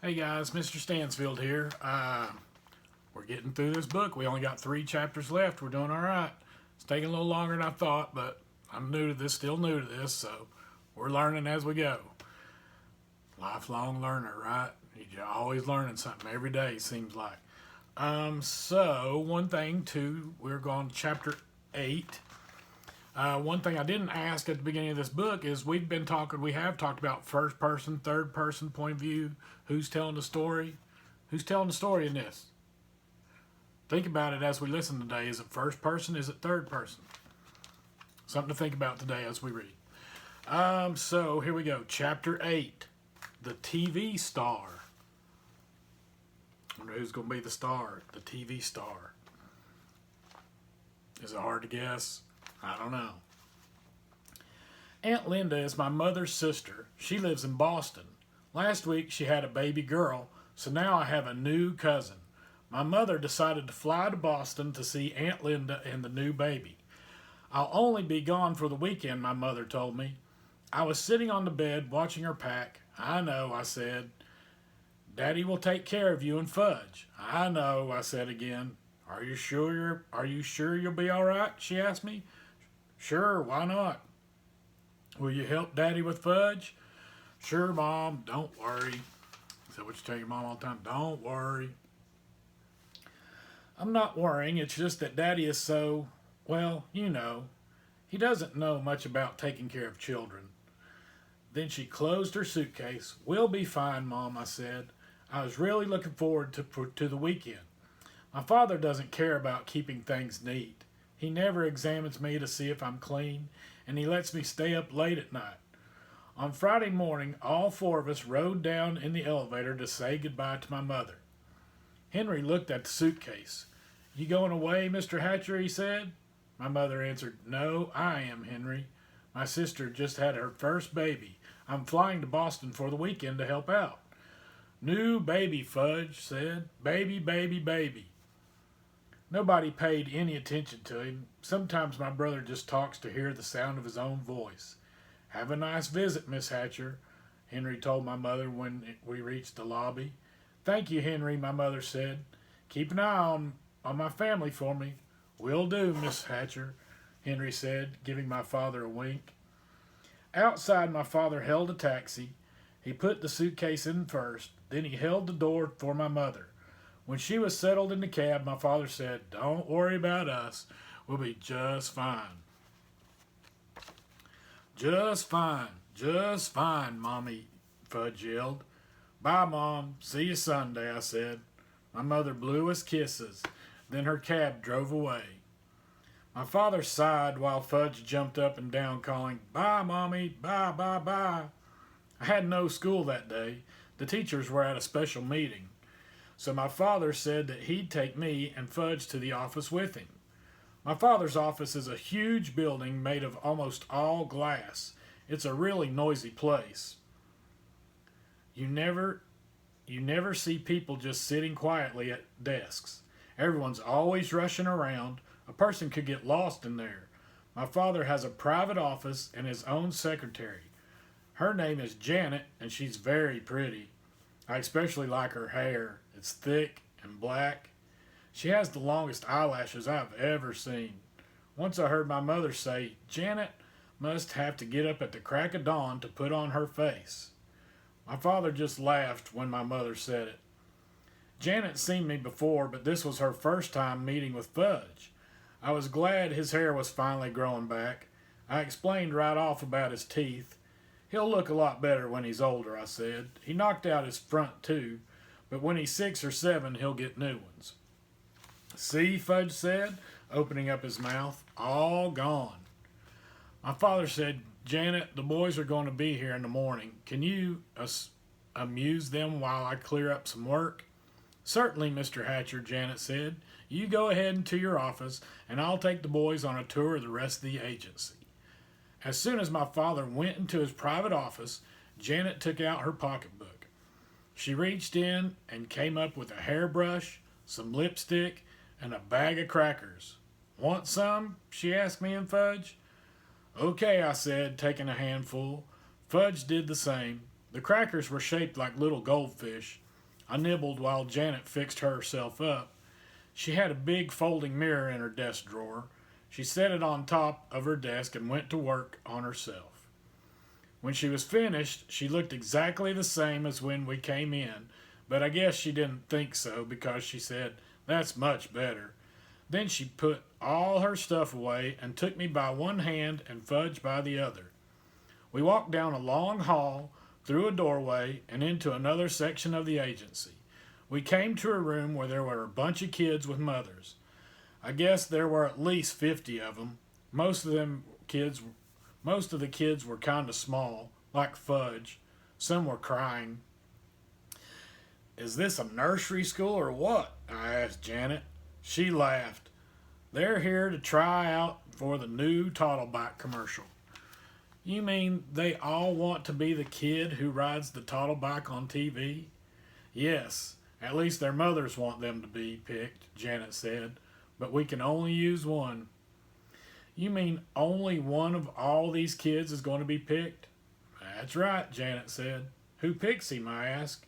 Hey guys, Mr. Stansfield here. We're getting through this book. We only got 3 chapters left. We're doing all right. It's taking a little longer than I thought, but I'm new to this, still new to this, so we're learning as we go. Lifelong learner, right? You're always learning something every day, seems like. So one thing too, we're going to chapter 8. One thing I didn't ask at the beginning of this book is we have talked about first person, third person point of view. Who's telling the story? Who's telling the story in this? Think about it as we listen today. Is it first person? Is it third person? Something to think about today as we read. So here we go. Chapter 8. The TV star. I wonder who's going to be the star. The TV star. Is it hard to guess? I don't know. Aunt Linda is my mother's sister. She lives in Boston. Last week she had a baby girl, so now I have a new cousin. My mother decided to fly to Boston to see Aunt Linda and the new baby. I'll only be gone for the weekend, my mother told me. I was sitting on the bed watching her pack. I know, I said. Daddy will take care of you and Fudge. I know, I said again. Are you sure you'll be all right? She asked me. Sure, why not? Will you help Daddy with Fudge? Sure, Mom, don't worry. Is that what you tell your mom all the time? Don't worry. I'm not worrying, it's just that Daddy is so, well, he doesn't know much about taking care of children. Then she closed her suitcase. We'll be fine, Mom, I said. I was really looking forward to the weekend. My father doesn't care about keeping things neat. He never examines me to see if I'm clean, and he lets me stay up late at night. On Friday morning, all 4 of us rode down in the elevator to say goodbye to my mother. Henry looked at the suitcase. You going away, Mr. Hatcher, he said. My mother answered, No, I am, Henry. My sister just had her first baby. I'm flying to Boston for the weekend to help out. New baby, Fudge said. Baby, baby, baby. Nobody paid any attention to him. Sometimes my brother just talks to hear the sound of his own voice. Have a nice visit, Miss Hatcher, Henry told my mother when we reached the lobby. Thank you, Henry, my mother said. Keep an eye on my family for me. Will do, Miss Hatcher, Henry said, giving my father a wink. Outside, my father held a taxi. He put the suitcase in first, then he held the door for my mother. When she was settled in the cab, my father said, Don't worry about us. We'll be just fine. Just fine, Mommy, Fudge yelled. Bye, Mom. See you Sunday, I said. My mother blew us kisses. Then her cab drove away. My father sighed while Fudge jumped up and down calling, Bye, Mommy, bye, bye, bye. I had no school that day. The teachers were at a special meeting. So my father said that he'd take me and Fudge to the office with him. My father's office is a huge building made of almost all glass. It's a really noisy place. You never see people just sitting quietly at desks. Everyone's always rushing around. A person could get lost in there. My father has a private office and his own secretary. Her name is Janet, and she's very pretty. I especially like her hair. It's thick and black. She has the longest eyelashes I've ever seen. Once I heard my mother say, Janet must have to get up at the crack of dawn to put on her face. My father just laughed when my mother said it. Janet's seen me before, but this was her first time meeting with Fudge. I was glad his hair was finally growing back. I explained right off about his teeth. He'll look a lot better when he's older, I said. He knocked out his front too, but when he's 6 or 7, he'll get new ones. See, Fudge said, opening up his mouth, all gone. My father said, Janet, the boys are going to be here in the morning. Can you amuse them while I clear up some work? Certainly, Mr. Hatcher, Janet said. You go ahead into your office, and I'll take the boys on a tour of the rest of the agency. As soon as my father went into his private office, Janet took out her pocketbook. She reached in and came up with a hairbrush, some lipstick, and a bag of crackers. Want some? She asked me and Fudge. Okay, I said, taking a handful. Fudge did the same. The crackers were shaped like little goldfish. I nibbled while Janet fixed herself up. She had a big folding mirror in her desk drawer. She set it on top of her desk and went to work on herself. When she was finished, she looked exactly the same as when we came in, but I guess she didn't think so because she said, "That's much better." Then she put all her stuff away and took me by one hand and Fudge by the other. We walked down a long hall, through a doorway, and into another section of the agency. We came to a room where there were a bunch of kids with mothers. I guess there were at least 50 of them. Most of the kids were kind of small, like Fudge. Some were crying. "Is this a nursery school or what?" I asked Janet. She laughed. "They're here to try out for the new Toddlebike commercial." "You mean they all want to be the kid who rides the Toddlebike on TV?" "Yes, at least their mothers want them to be picked," Janet said. "But we can only use one." "You mean only one of all these kids is going to be picked?" "That's right," Janet said. "Who picks him?" I asked.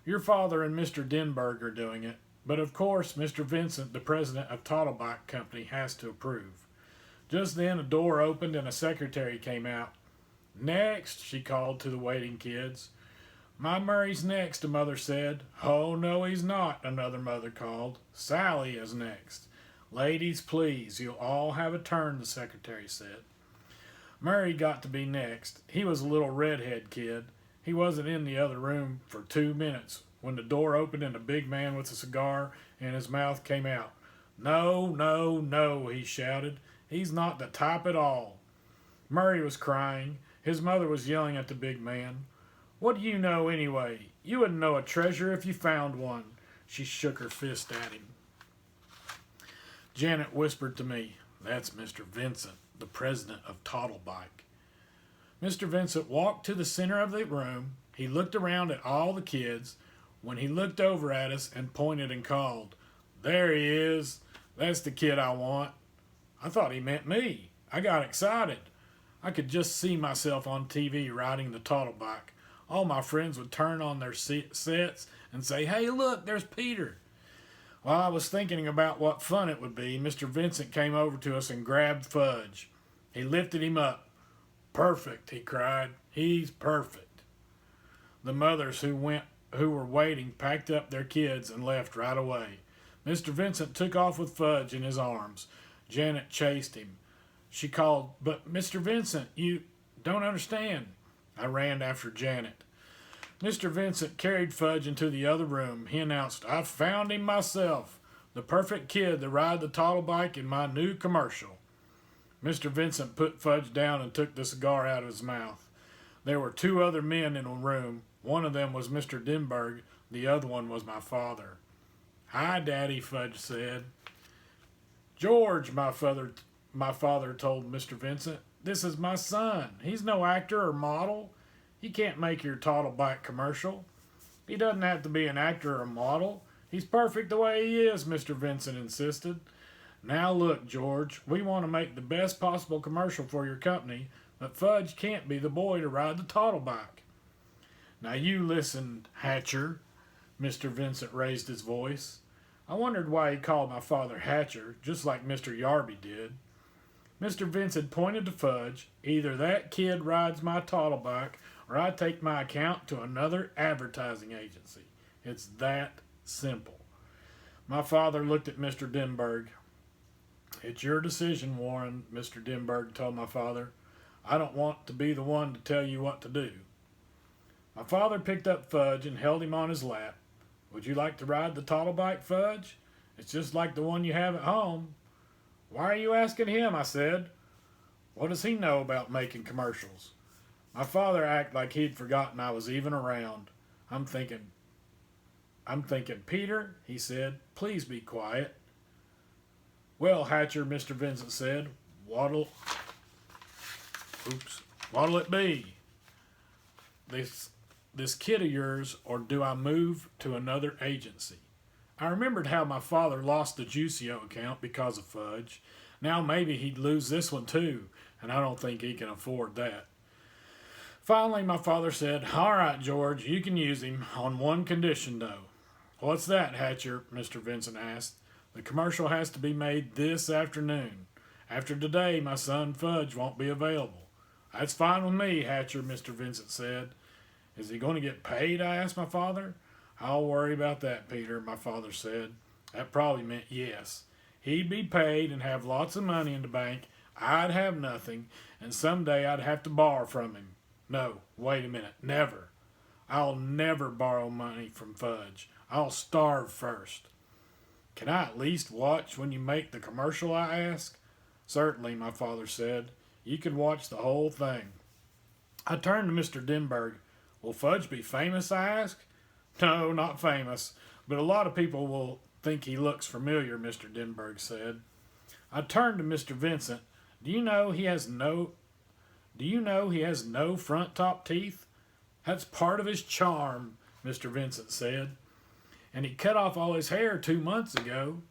"Your father and Mr. Denberg are doing it, but of course Mr. Vincent, the president of Toddlebike Company, has to approve." Just then a door opened and a secretary came out. "Next," she called to the waiting kids. "My Murray's next," a mother said. "Oh, no, he's not," another mother called. "Sally is next." "Ladies, please, you'll all have a turn," the secretary said. Murray got to be next. He was a little redhead kid. He wasn't in the other room for 2 minutes when the door opened and a big man with a cigar in his mouth came out. "No, no, no," he shouted. "He's not the type at all." Murray was crying. His mother was yelling at the big man. "What do you know anyway? You wouldn't know a treasure if you found one." She shook her fist at him. Janet whispered to me, "That's Mr. Vincent, the president of Toddlebike." Mr. Vincent walked to the center of the room. He looked around at all the kids. When he looked over at us and pointed and called, "There he is. That's the kid I want." I thought he meant me. I got excited. I could just see myself on TV riding the Toddlebike. All my friends would turn on their sets and say, "Hey, look, there's Peter." While I was thinking about what fun it would be, Mr. Vincent came over to us and grabbed Fudge. He lifted him up. "Perfect," he cried. "He's perfect." The mothers who were waiting packed up their kids and left right away. Mr. Vincent took off with Fudge in his arms. Janet chased him. She called, "But Mr. Vincent, you don't understand." I ran after Janet. Mr. Vincent carried Fudge into the other room. He announced, "I've found him myself, the perfect kid to ride the Toddlebike in my new commercial." Mr. Vincent put Fudge down and took the cigar out of his mouth. There were 2 other men in the room. One of them was Mr. Denberg. The other one was my father. "Hi, Daddy," Fudge said. "George," my father told Mr. Vincent, "this is my son. He's no actor or model. He can't make your Toddlebike commercial." "He doesn't have to be an actor or a model. He's perfect the way he is," Mr. Vincent insisted. "Now look, George, we want to make the best possible commercial for your company, but Fudge can't be the boy to ride the Toddlebike." "Now you listen, Hatcher." Mr. Vincent raised his voice. I wondered why he called my father Hatcher, just like Mr. Yarby did. Mr. Vincent pointed to Fudge. "Either that kid rides my Toddlebike or I take my account to another advertising agency. It's that simple." My father looked at Mr. Denberg. "It's your decision, Warren," Mr. Denberg told my father. "I don't want to be the one to tell you what to do." My father picked up Fudge and held him on his lap. "Would you like to ride the Toddlebike, Fudge? It's just like the one you have at home." "Why are you asking him?" I said. "What does he know about making commercials?" My father acted like he'd forgotten I was even around. I'm thinking, "Peter," he said, "please be quiet." "Well, Hatcher," Mr. Vincent said, what'll it be? This kid of yours, or do I move to another agency?" I remembered how my father lost the Juicio account because of Fudge. Now maybe he'd lose this one too, and I don't think he can afford that. Finally, my father said, "All right, George, you can use him, on one condition, though." "What's that, Hatcher?" Mr. Vincent asked. "The commercial has to be made this afternoon. After today, my son Fudge won't be available." "That's fine with me, Hatcher," Mr. Vincent said. "Is he going to get paid?" I asked my father. "I'll worry about that, Peter," my father said. That probably meant yes. He'd be paid and have lots of money in the bank. I'd have nothing, and someday I'd have to borrow from him. No, wait a minute, never. I'll never borrow money from Fudge. I'll starve first. "Can I at least watch when you make the commercial?" I asked. "Certainly," my father said. "You can watch the whole thing." I turned to Mr. Denberg. "Will Fudge be famous?" I asked. "No, not famous, but a lot of people will think he looks familiar," Mr. Denberg said. I turned to Mr. Vincent. Do you know he has no front top teeth? "That's part of his charm," Mr. Vincent said. "And he cut off all his hair 2 months ago."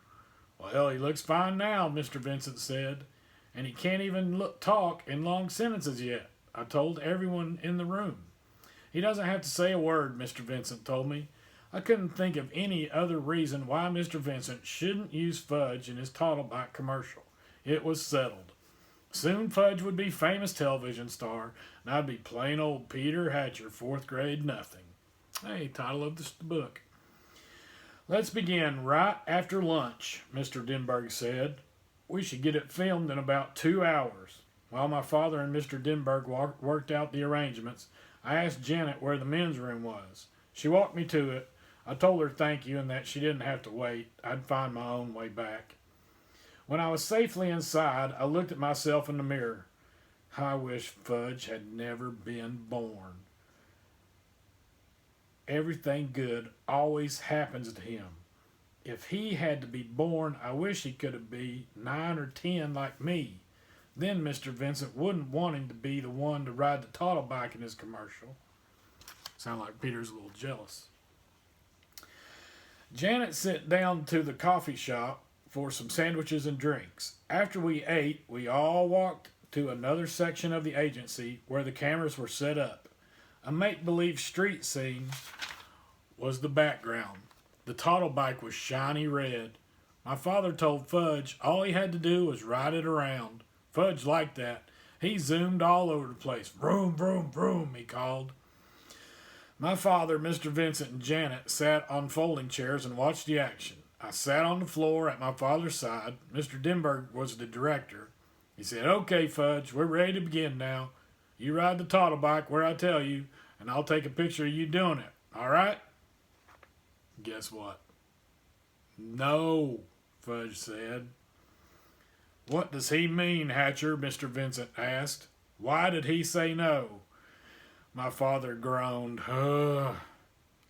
"Well, he looks fine now," Mr. Vincent said. "And he can't even talk in long sentences yet," I told everyone in the room. "He doesn't have to say a word," Mr. Vincent told me. I couldn't think of any other reason why Mr. Vincent shouldn't use Fudge in his Toddlebite commercial. It was settled. Soon Fudge would be famous television star, and I'd be plain old Peter Hatcher, 4th grade nothing. Hey, title of the book. "Let's begin right after lunch," Mr. Denberg said. "We should get it filmed in about 2 hours." While my father and Mr. Denberg worked out the arrangements, I asked Janet where the men's room was. She walked me to it. I told her thank you and that she didn't have to wait. I'd find my own way back. When I was safely inside, I looked at myself in the mirror. I wish Fudge had never been born. Everything good always happens to him. If he had to be born, I wish he could have been 9 or 10 like me. Then Mr. Vincent wouldn't want him to be the one to ride the Toddlebike in his commercial. Sound like Peter's a little jealous. Janet sat down to the coffee shop for some sandwiches and drinks. After we ate, we all walked to another section of the agency where the cameras were set up. A make-believe street scene was the background. The Toddlebike was shiny red. My father told Fudge all he had to do was ride it around. Fudge liked that. He zoomed all over the place. "Vroom, vroom, vroom," he called. My father, Mr. Vincent, and Janet sat on folding chairs and watched the action. I sat on the floor at my father's side. Mr. Denberg was the director. He said, "Okay, Fudge, we're ready to begin now. You ride the Toddlebike where I tell you, and I'll take a picture of you doing it. All right?" Guess what? "No," Fudge said. "What does he mean, Hatcher?" Mr. Vincent asked. "Why did he say no?" My father groaned. Ugh.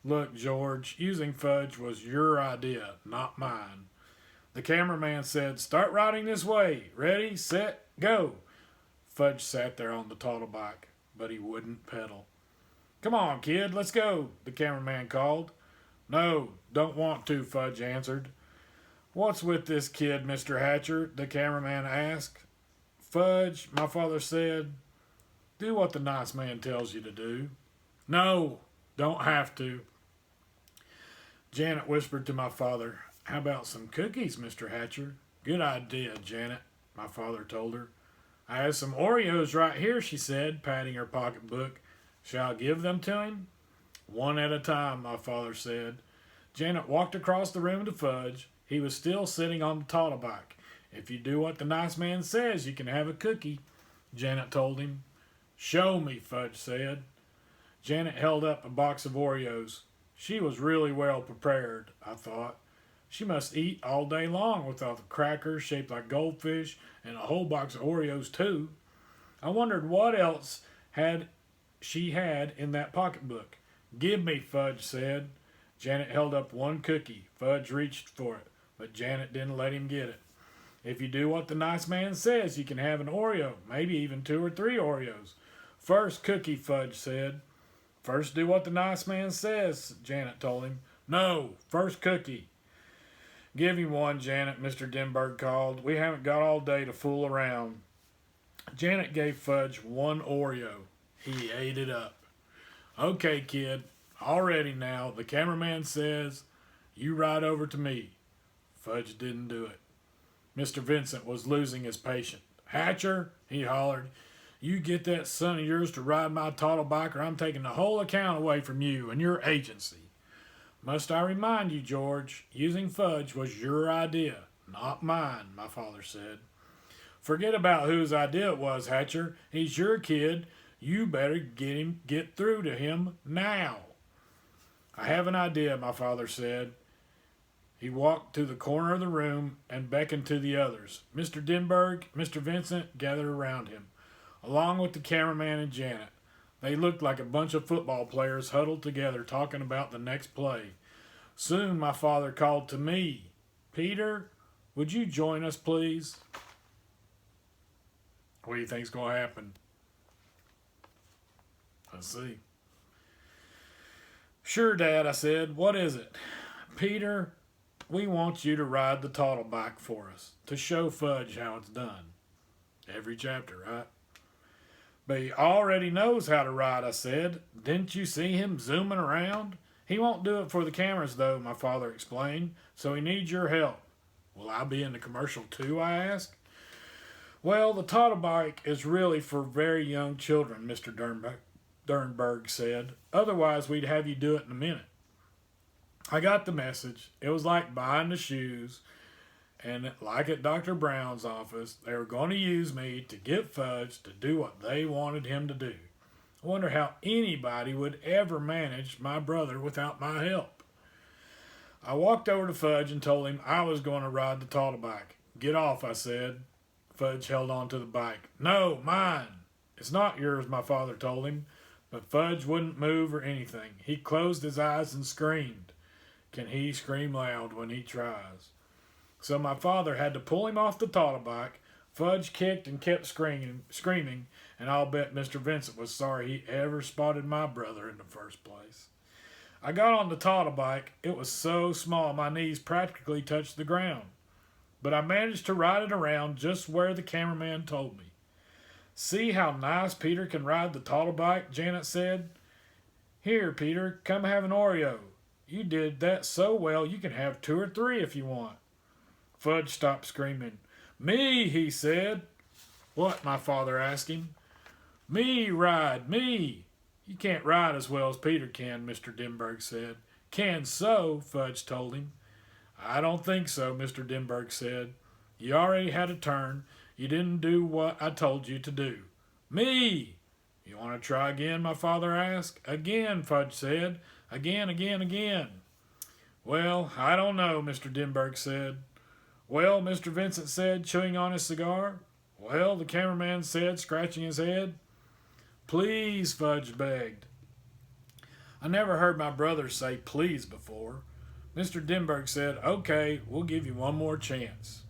"Look, George, using Fudge was your idea, not mine." The cameraman said, "Start riding this way. Ready, set, go." Fudge sat there on the Toddlebike, but he wouldn't pedal. "Come on, kid, let's go," the cameraman called. "No, don't want to," Fudge answered. "What's with this kid, Mr. Hatcher?" the cameraman asked. "Fudge," my father said, "do what the nice man tells you to do." "No, don't have to." Janet whispered to my father, "How about some cookies, Mr. Hatcher?" "Good idea, Janet," my father told her. "I have some Oreos right here," she said, patting her pocketbook. "Shall I give them to him?" "One at a time," my father said. Janet walked across the room to Fudge. He was still sitting on the Toddlebike. "If you do what the nice man says, you can have a cookie," Janet told him. "Show me," Fudge said. Janet held up a box of Oreos. She was really well prepared, I thought. She must eat all day long with all the crackers shaped like goldfish and a whole box of Oreos too. I wondered what else she had in that pocketbook. "Give me," Fudge said. Janet held up one cookie. Fudge reached for it, but Janet didn't let him get it. "If you do what the nice man says, you can have an Oreo, maybe even 2 or 3 Oreos." "First cookie," Fudge said. "First do what the nice man says," Janet told him. "No, first cookie." "Give him one, Janet," Mr. Denberg called. "We haven't got all day to fool around." Janet gave Fudge one Oreo. He ate it up. Okay, kid, all ready now. The cameraman says you ride over to me. Fudge didn't do it. Mr. Vincent was losing his patience. Hatcher, he hollered, you get that son of yours to ride my toddle bike or I'm taking the whole account away from you and your agency. Must I remind you, George, using Fudge was your idea, not mine, my father said. Forget about whose idea it was, Hatcher. He's your kid. You better get through to him now. I have an idea, my father said. He walked to the corner of the room and beckoned to the others. Mr. Denberg, Mr. Vincent gathered around him, along with the cameraman and Janet. They looked like a bunch of football players huddled together talking about the next play. Soon my father called to me, Peter, would you join us, please? What do you think's going to happen? Let's see. Sure, Dad, I said. What is it? Peter, we want you to ride the toddle bike for us, to show Fudge how it's done. Every chapter, right? But he already knows how to ride, I said. Didn't you see him zooming around? He won't do it for the cameras, though, my father explained, so he needs your help. Will I be in the commercial, too, I asked. Well, the toddle bike is really for very young children, Mr. Dernberg said. Otherwise, we'd have you do it in a minute. I got the message. It was like buying the shoes. And like at Dr. Brown's office, they were going to use me to get Fudge to do what they wanted him to do. I wonder how anybody would ever manage my brother without my help. I walked over to Fudge and told him I was going to ride the toddle bike. Get off, I said. Fudge held on to the bike. No, mine. It's not yours, my father told him. But Fudge wouldn't move or anything. He closed his eyes and screamed. Can he scream loud when he tries? So my father had to pull him off the toddle bike. Fudge kicked and kept screaming, and I'll bet Mr. Vincent was sorry he ever spotted my brother in the first place. I got on the toddle bike. It was so small my knees practically touched the ground. But I managed to ride it around just where the cameraman told me. See how nice Peter can ride the toddle bike, Janet said. Here, Peter, come have an Oreo. You did that so well you can have 2 or 3 if you want. Fudge stopped screaming. Me, he said. What? My father asked him. Me ride, me. You can't ride as well as Peter can, Mr. Denberg said. Can so, Fudge told him. I don't think so, Mr. Denberg said. You already had a turn. You didn't do what I told you to do. Me! You want to try again, my father asked. Again, Fudge said. Again. Well, I don't know, Mr. Denberg said. Well, Mr. Vincent said, chewing on his cigar. Well, the cameraman said, scratching his head. Please, Fudge begged. I never heard my brother say please before. Mr. Denberg said, okay, we'll give you one more chance.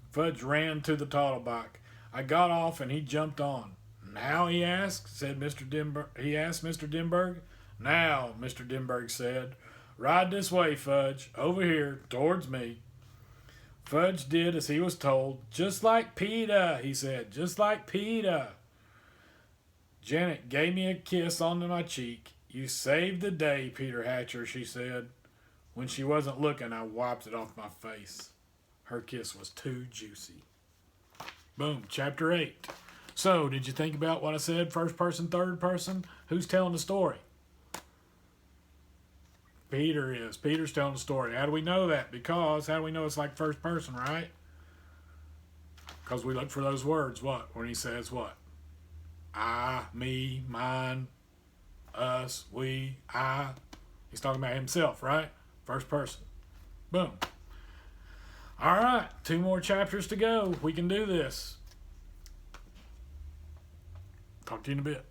Fudge ran to the toddle bike. I got off and he jumped on. Now, he asked, Mr. Denberg. Now, Mr. Denberg said, ride this way, Fudge, over here, towards me. Fudge did as he was told. Just like PETA, he said, just like PETA. Janet gave me a kiss onto my cheek. You saved the day, Peter Hatcher, she said. When she wasn't looking, I wiped it off my face. Her kiss was too juicy. Boom, chapter 8. So, did you think about what I said? First person, third person? Who's telling the story? Peter is. Peter's telling the story. How do we know that? Because, how do we know it's like first person, right? Because we look for those words. What? When he says what? I, me, mine, us, we, I. He's talking about himself, right? First person. Boom. All right. 2 more chapters to go. We can do this. Talk to you in a bit.